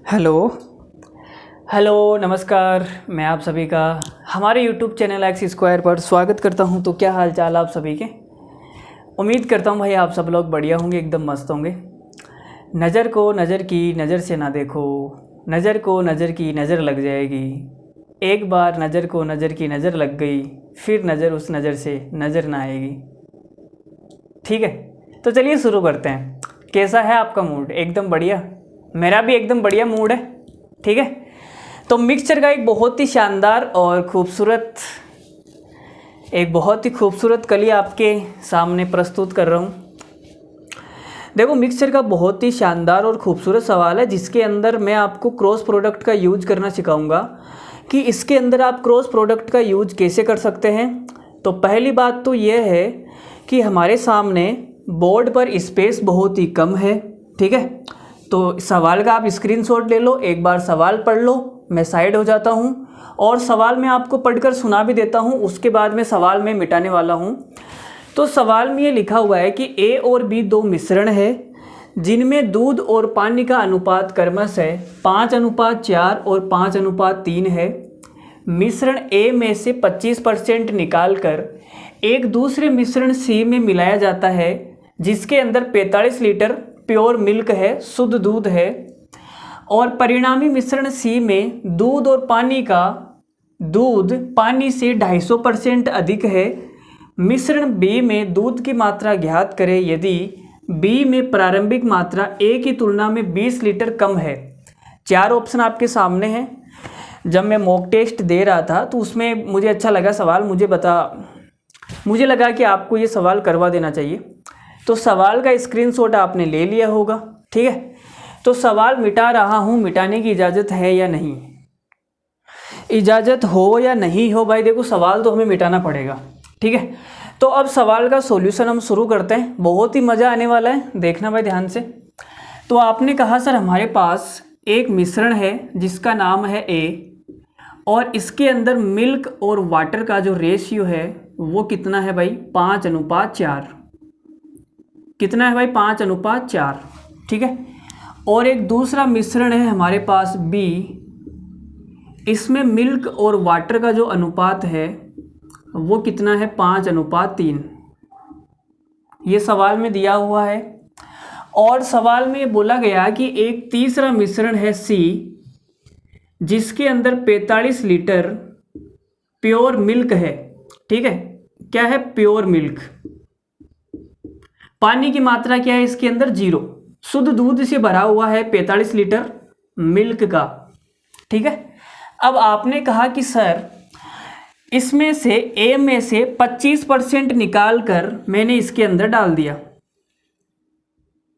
Hello hello नमस्कार। मैं आप सभी का हमारे YouTube चैनल एक्स स्क्वायर पर स्वागत करता हूं। तो क्या हाल चाल आप सभी के? उम्मीद करता हूं भाई आप सब लोग बढ़िया होंगे, एकदम मस्त होंगे। नज़र को नज़र की नज़र से ना देखो, नज़र को नज़र की नज़र लग जाएगी। एक बार नज़र को नज़र की नज़र लग गई, फिर नज़र उस नज़र से नज़र ना आएगी। ठीक है, तो चलिए शुरू करते हैं। कैसा है आपका मूड? एकदम बढ़िया। मेरा भी एकदम बढ़िया मूड है। ठीक है, तो मिक्सचर का एक बहुत ही शानदार और खूबसूरत कली आपके सामने प्रस्तुत कर रहा हूँ। देखो, मिक्सचर का बहुत ही शानदार और ख़ूबसूरत सवाल है, जिसके अंदर मैं आपको क्रॉस प्रोडक्ट का यूज करना सिखाऊंगा कि इसके अंदर आप क्रॉस प्रोडक्ट का यूज कैसे कर सकते हैं। तो पहली बात तो यह है कि हमारे सामने बोर्ड पर स्पेस बहुत ही कम है। ठीक है, तो सवाल का आप स्क्रीनशॉट ले लो, एक बार सवाल पढ़ लो। मैं साइड हो जाता हूँ और सवाल मैं आपको पढ़कर सुना भी देता हूँ, उसके बाद में सवाल मैं मिटाने वाला हूँ। तो सवाल में ये लिखा हुआ है कि ए और बी दो मिश्रण है जिनमें दूध और पानी का अनुपात क्रमशः 5:4 और 5:3 है। मिश्रण ए में से 25% निकालकर एक दूसरे मिश्रण सी में मिलाया जाता है, जिसके अंदर 45 लीटर प्योर मिल्क है, शुद्ध दूध है। और परिणामी मिश्रण सी में दूध पानी से 250% अधिक है। मिश्रण बी में दूध की मात्रा ज्ञात करें यदि बी में प्रारंभिक मात्रा ए की तुलना में 20 लीटर कम है। 4 ऑप्शन आपके सामने हैं। जब मैं मॉक टेस्ट दे रहा था तो उसमें मुझे अच्छा लगा सवाल, मुझे लगा कि आपको ये सवाल करवा देना चाहिए। तो सवाल का स्क्रीनशॉट आपने ले लिया होगा। ठीक है, तो सवाल मिटा रहा हूँ, मिटाने की इजाज़त है या नहीं? इजाज़त हो या नहीं हो भाई, देखो सवाल तो हमें मिटाना पड़ेगा। ठीक है, तो अब सवाल का सॉल्यूशन हम शुरू करते हैं। बहुत ही मज़ा आने वाला है, देखना भाई ध्यान से। तो आपने कहा सर हमारे पास एक मिश्रण है जिसका नाम है ए, और इसके अंदर मिल्क और वाटर का जो रेशियो है वो कितना है भाई? 5:4। कितना है भाई? 5:4। ठीक है, और एक दूसरा मिश्रण है हमारे पास बी, इसमें मिल्क और वाटर का जो अनुपात है वो कितना है? 5:3। ये सवाल में दिया हुआ है। और सवाल में ये बोला गया कि एक तीसरा मिश्रण है सी, जिसके अंदर 45 लीटर प्योर मिल्क है। ठीक है, क्या है? Pure milk. पानी की मात्रा क्या है इसके अंदर? 0। शुद्ध दूध से भरा हुआ है 45 लीटर मिल्क का। ठीक है, अब आपने कहा कि सर इसमें से ए में से 25% निकाल कर मैंने इसके अंदर डाल दिया।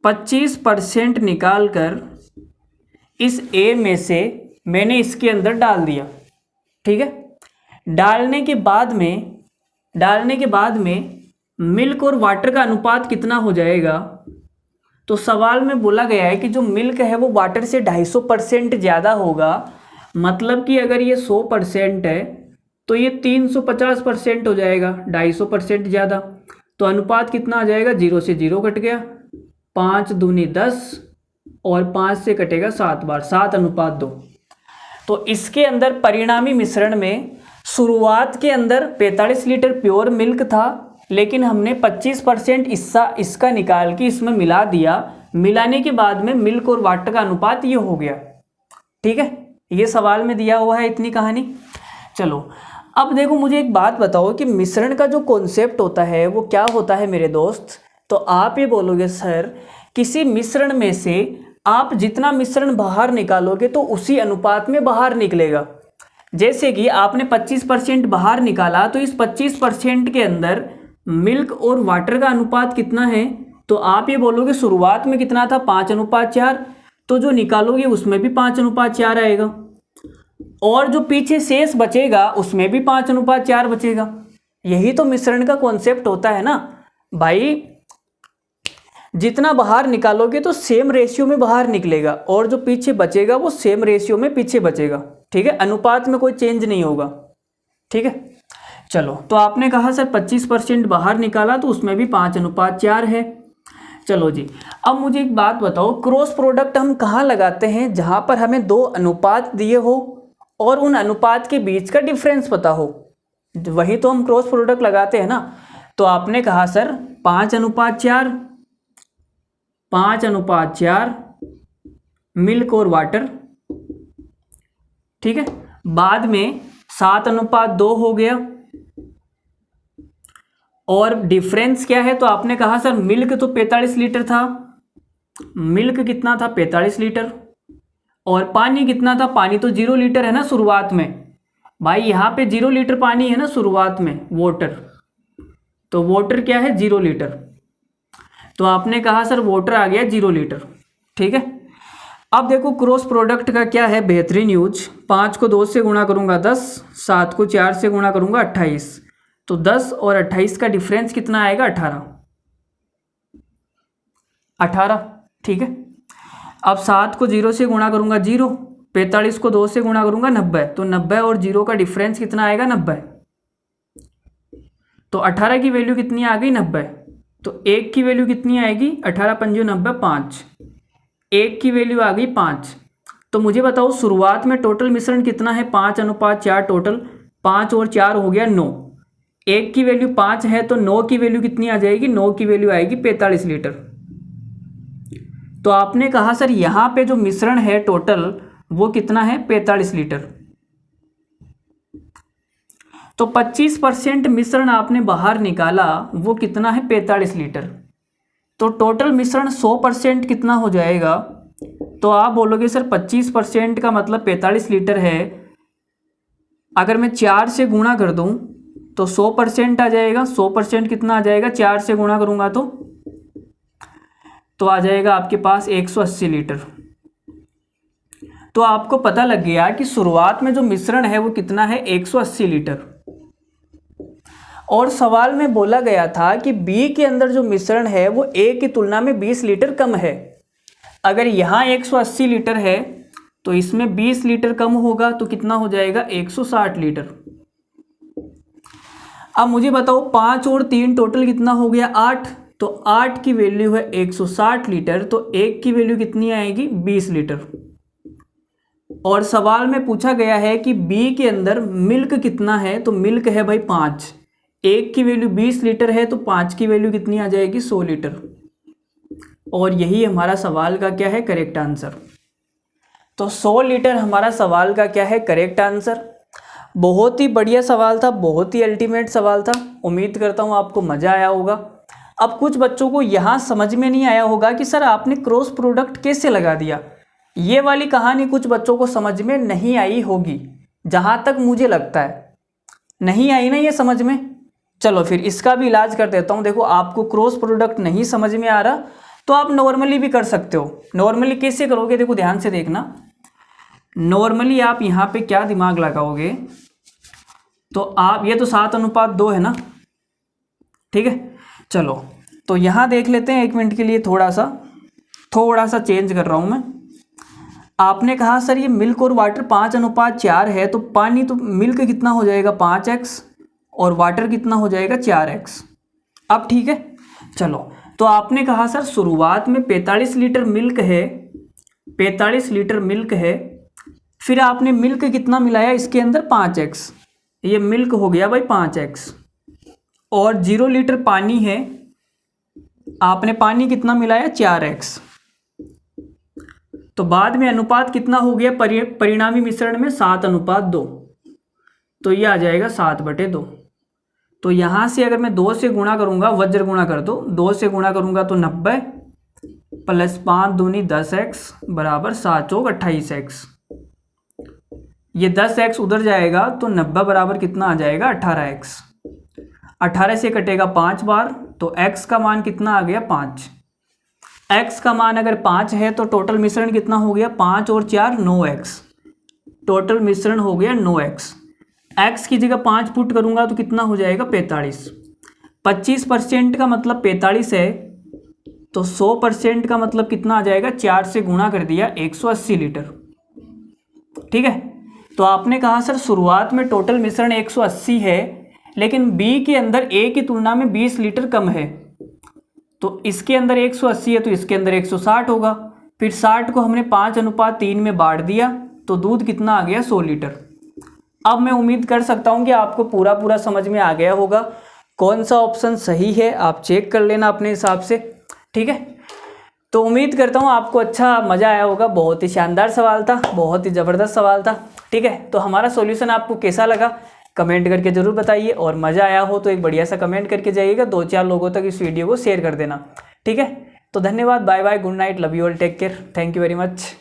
25% निकाल कर इस ए में से मैंने इसके अंदर डाल दिया। ठीक है, डालने के बाद में मिल्क और वाटर का अनुपात कितना हो जाएगा? तो सवाल में बोला गया है कि जो मिल्क है वो वाटर से 250% ज़्यादा होगा। मतलब कि अगर ये 100% है तो ये 350% हो जाएगा, 250% ज़्यादा। तो अनुपात कितना आ जाएगा? 0 से 0 कट गया, 5 दूनी 10 और 5 से कटेगा 7 बार, 7:2। तो इसके अंदर परिणामी मिश्रण में शुरुआत के अंदर 45 लीटर प्योर मिल्क था, लेकिन हमने 25% इसका निकाल के इसमें मिला दिया। मिलाने के बाद में मिल्क और वाटर का अनुपात ये हो गया। ठीक है, ये सवाल में दिया हुआ है, इतनी कहानी। चलो अब देखो, मुझे एक बात बताओ कि मिश्रण का जो कॉन्सेप्ट होता है वो क्या होता है मेरे दोस्त? तो आप ये बोलोगे सर किसी मिश्रण में से आप जितना मिश्रण बाहर निकालोगे तो उसी अनुपात में बाहर निकलेगा। जैसे कि आपने 25% बाहर निकाला तो इस 25% के अंदर मिल्क और वाटर का अनुपात कितना है? तो आप ये बोलोगे शुरुआत में कितना था? 5:4। तो जो निकालोगे उसमें भी 5:4 आएगा, और जो पीछे शेष बचेगा उसमें भी 5:4 बचेगा। यही तो मिश्रण का कॉन्सेप्ट होता है ना भाई। जितना बाहर निकालोगे तो सेम रेशियो में बाहर निकलेगा, और जो पीछे बचेगा वो सेम रेशियो में पीछे बचेगा। ठीक है, अनुपात में कोई चेंज नहीं होगा। ठीक है, चलो तो आपने कहा सर 25% बाहर निकाला तो उसमें भी 5:4 है। चलो जी, अब मुझे एक बात बताओ, क्रॉस प्रोडक्ट हम कहाँ लगाते हैं? जहाँ पर हमें दो अनुपात दिए हो और उन अनुपात के बीच का डिफरेंस पता हो, वही तो हम क्रॉस प्रोडक्ट लगाते हैं ना। तो आपने कहा सर 5:4, 5:4 मिल्क और वाटर, ठीक है। बाद में 7:2 हो गया, और डिफरेंस क्या है? तो आपने कहा सर मिल्क तो 45 लीटर था, मिल्क कितना था? 45 लीटर। और पानी कितना था? पानी तो 0 लीटर है ना शुरुआत में, भाई यहाँ पे 0 लीटर पानी है ना शुरुआत में, वाटर। तो वाटर क्या है? 0 लीटर। तो आपने कहा सर वाटर आ गया 0 लीटर, ठीक है। अब देखो क्रॉस प्रोडक्ट का क्या है बेहतरीन यूज। 5 को 2 से गुणा करूंगा 10, 7 को 4 से गुणा करूंगा 28, तो 10 और 28 का डिफरेंस कितना आएगा? 18, ठीक है। अब 7 को 0 से गुणा करूंगा 0, 45 को 2 से गुणा करूंगा 90, तो 90 और 0 का डिफरेंस कितना आएगा? 90। तो 18 की वैल्यू कितनी आ गई? 90। तो 1 की वैल्यू कितनी आएगी? 18 पंजे 90, 5। 1 की वैल्यू आ गई 5। तो मुझे बताओ शुरुआत में टोटल मिश्रण कितना है? 5:4 टोटल, 5 और 4 हो गया 9। 1 की वैल्यू 5 है तो 9 की वैल्यू कितनी आ जाएगी? 9 की वैल्यू आएगी 45 लीटर। तो आपने कहा सर यहाँ पे जो मिश्रण है टोटल वो कितना है? 45 लीटर। तो 25% मिश्रण आपने बाहर निकाला, वो कितना है? 45 लीटर। तो टोटल मिश्रण 100% कितना हो जाएगा? तो आप बोलोगे सर 25% का मतलब 45 लीटर है, अगर मैं 4 से गुणा कर दूं तो 100% आ जाएगा। 100% कितना आ जाएगा? 4 से गुणा करूंगा तो आ जाएगा आपके पास 180 लीटर। तो आपको पता लग गया कि शुरुआत में जो मिश्रण है वो कितना है? 180 लीटर। और सवाल में बोला गया था कि बी के अंदर जो मिश्रण है वो ए की तुलना में 20 लीटर कम है। अगर यहाँ 180 लीटर है तो इसमें 20 लीटर कम होगा, तो कितना हो जाएगा? 160 लीटर। अब मुझे बताओ 5 और 3 टोटल कितना हो गया? 8। तो 8 की वैल्यू है 160 लीटर, तो 1 की वैल्यू कितनी आएगी? 20 लीटर। और सवाल में पूछा गया है कि बी के अंदर मिल्क कितना है? तो मिल्क है भाई 5। 1 की वैल्यू 20 लीटर है तो 5 की वैल्यू कितनी आ जाएगी? 100 लीटर। और यही हमारा सवाल का क्या है? Correct answer. तो 100 लीटर हमारा सवाल का क्या है? Correct answer. बहुत ही बढ़िया सवाल था, बहुत ही अल्टीमेट सवाल था। उम्मीद करता हूँ आपको मज़ा आया होगा। अब कुछ बच्चों को यहाँ समझ में नहीं आया होगा कि सर आपने क्रॉस प्रोडक्ट कैसे लगा दिया। ये वाली कहानी कुछ बच्चों को समझ में नहीं आई होगी, जहाँ तक मुझे लगता है नहीं आई ना ये समझ में। चलो फिर इसका भी इलाज कर देता हूँ। देखो आपको क्रॉस प्रोडक्ट नहीं समझ में आ रहा तो आप नॉर्मली भी कर सकते हो। नॉर्मली कैसे करोगे? देखो ध्यान से देखना। नॉर्मली आप यहाँ पे क्या दिमाग लगाओगे, तो आप ये तो 7:2 है ना, ठीक है। चलो तो यहाँ देख लेते हैं 1 मिनट के लिए, थोड़ा सा चेंज कर रहा हूँ मैं। आपने कहा सर ये मिल्क और वाटर 5:4 है, तो पानी तो मिल्क कितना हो जाएगा? 5x और वाटर कितना हो जाएगा? 4x। अब ठीक है, चलो तो आपने कहा सर शुरुआत में 45 लीटर मिल्क है, 45 लीटर मिल्क है, फिर आपने मिल्क कितना मिलाया इसके अंदर? 5x। ये मिल्क हो गया भाई 5x। और 0 लीटर पानी है, आपने पानी कितना मिलाया? 4x। तो बाद में अनुपात कितना हो गया परिणामी मिश्रण में? 7:2। तो ये आ जाएगा 7/2। तो यहाँ से अगर मैं 2 से गुणा करूँगा, वज्र गुणा कर दो, 2 से गुणा करूँगा तो 90 प्लस 5 दूनी 10x बराबर 7 चौक 28x। ये 10x उधर जाएगा तो 90 बराबर कितना आ जाएगा? 18x। 18 से कटेगा 5 बार, तो x का मान कितना आ गया? 5। x का मान अगर 5 है तो टोटल मिश्रण कितना हो गया? 5 और 4 9x। टोटल मिश्रण हो गया 9x। x की जगह 5 पुट करूंगा तो कितना हो जाएगा? 45। 25% का मतलब 45 है, तो 100% का मतलब कितना आ जाएगा? 4 से गुणा कर दिया 180 लीटर, ठीक है। तो आपने कहा सर शुरुआत में टोटल मिश्रण 180 है, लेकिन B के अंदर A की तुलना में 20 लीटर कम है। तो इसके अंदर 180 है तो इसके अंदर 160 होगा। फिर 60 को हमने 5:3 में बांट दिया तो दूध कितना आ गया, 100 लीटर। अब मैं उम्मीद कर सकता हूँ कि आपको पूरा समझ में आ गया होगा। कौन सा ऑप्शन सही है आप चेक कर लेना अपने हिसाब से, ठीक है। तो उम्मीद करता हूँ आपको अच्छा मज़ा आया होगा। बहुत ही शानदार सवाल था, बहुत ही ज़बरदस्त सवाल था, ठीक है। तो हमारा सॉल्यूशन आपको कैसा लगा कमेंट करके ज़रूर बताइए, और मज़ा आया हो तो एक बढ़िया सा कमेंट करके जाइएगा, 2-4 लोगों तक इस वीडियो को शेयर कर देना, ठीक है। तो धन्यवाद, bye bye, good night, love you all, take care, thank you very much.